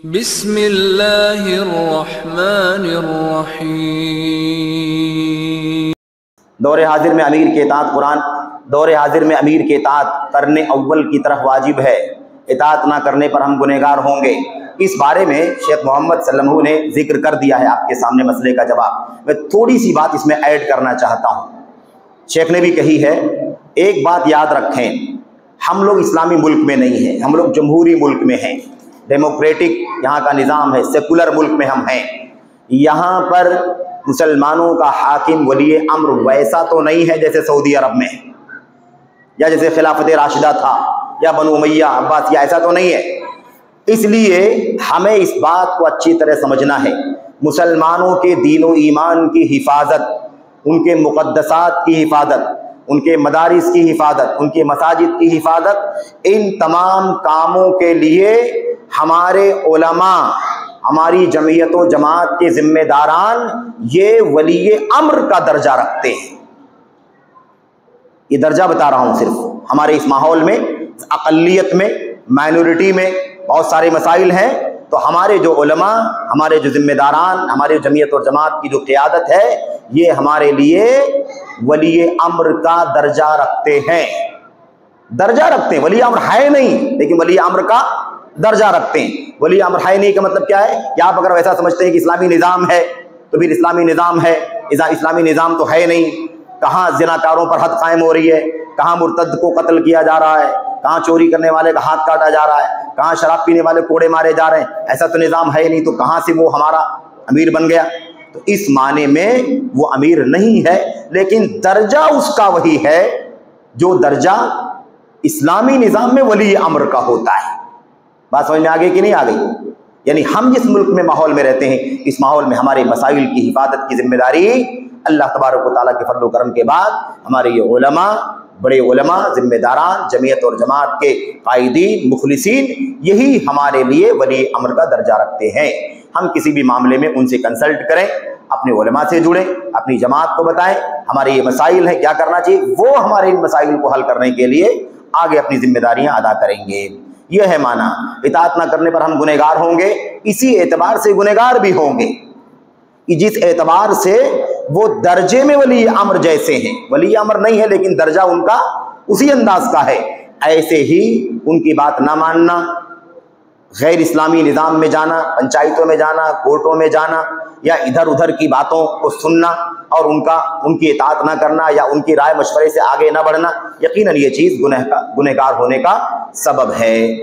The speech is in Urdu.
بسم اللہ الرحمن الرحیم۔ دور حاضر میں امیر کے اطاعت قرآن دور حاضر میں امیر کے اطاعت کرنے اول کی طرف واجب ہے، اطاعت نہ کرنے پر ہم گنہگار ہوں گے۔ اس بارے میں شیخ محمد صلی اللہ علیہ وسلم نے ذکر کر دیا ہے آپ کے سامنے مسئلے کا جواب۔ میں تھوڑی سی بات اس میں ایڈ کرنا چاہتا ہوں۔ شیخ نے بھی کہی ہے، ایک بات یاد رکھیں، ہم لوگ اسلامی ملک میں نہیں ہیں، ہم لوگ جمہوری ملک میں ہیں، ڈیموکریٹک یہاں کا نظام ہے، سیکولر ملک میں ہم ہیں۔ یہاں پر مسلمانوں کا حاکم ولی امر ویسا تو نہیں ہے جیسے سعودی عرب میں یا جیسے خلافت راشدہ تھا یا بنو امیہ عباسیہ، ایسا تو نہیں ہے۔ اس لیے ہمیں اس بات کو اچھی طرح سمجھنا ہے، مسلمانوں کے دین و ایمان کی حفاظت، ان کے مقدسات کی حفاظت، ان کے مدارس کی حفاظت، ان کے مساجد کی حفاظت، ان تمام کاموں کے لیے ہمارے علماء، ہماری جمعیت و جماعت کے ذمہ داران یہ ولی امر کا درجہ رکھتے ہیں۔ یہ درجہ بتا رہا ہوں، صرف ہمارے اس ماحول میں اقلیت میں مائنورٹی میں بہت سارے مسائل ہیں، تو ہمارے جو علماء، ہمارے جو ذمہ داران، ہمارے جمعیت اور جماعت کی جو قیادت ہے، یہ ہمارے لیے ولی امر کا درجہ رکھتے ہیں۔ درجہ رکھتے ہیں، ولی امر ہے نہیں لیکن ولی امر کا درجہ رکھتے ہیں۔ ولی امر ہے نہیں کا مطلب کیا ہے کہ آپ اگر ویسا سمجھتے ہیں کہ اسلامی نظام ہے تو پھر اسلامی نظام ہے، اسلامی نظام تو ہے نہیں۔ کہاں زناکاروں پر حد قائم ہو رہی ہے، کہاں مرتد کو قتل کیا جا رہا ہے، کہاں چوری کرنے والے کا ہاتھ کاٹا جا رہا ہے، کہاں شراب پینے والے کوڑے مارے جا رہے ہیں، ایسا تو نظام ہے نہیں، تو کہاں سے وہ ہمارا امیر بن گیا؟ تو اس معنی میں وہ امیر نہیں ہے، لیکن درجہ اس کا وہی ہے جو درجہ اسلامی نظام میں ولی امر کا ہوتا ہے۔ بات سمجھ میں آ گئی کہ نہیں آ گئی؟ یعنی ہم جس ملک میں ماحول میں رہتے ہیں، اس ماحول میں ہمارے مسائل کی حفاظت کی ذمہ داری اللہ تبارک و تعالیٰ کے فضل و کرم کے بعد ہمارے یہ علماء، بڑے علماء، ذمہ داران، جمعیت اور جماعت کے قائدین، مخلصین، یہی ہمارے لیے ولی امر کا درجہ رکھتے ہیں۔ ہم کسی بھی معاملے میں ان سے کنسلٹ کریں، اپنے علماء سے جڑیں، اپنی جماعت کو بتائیں ہمارے یہ مسائل ہیں، کیا کرنا چاہیے، وہ ہمارے ان مسائل کو حل کرنے کے لیے آگے اپنی ذمہ داریاں ادا کریں گے۔ یہ ہے معنی، اطاعت نہ کرنے پر ہم گنہگار ہوں گے، اسی اعتبار سے گنہگار بھی ہوں گے کہ جس اعتبار سے وہ درجے میں ولی امر جیسے ہیں، ولی امر نہیں ہے لیکن درجہ ان کا اسی انداز کا ہے، ایسے ہی ان کی بات نہ ماننا، غیر اسلامی نظام میں جانا، پنچایتوں میں جانا، کورٹوں میں جانا، یا ادھر ادھر کی باتوں کو سننا اور ان کی اطاعت نہ کرنا یا ان کی رائے مشورے سے آگے نہ بڑھنا، یقیناً یہ چیز گنہگار ہونے کا سبب ہے۔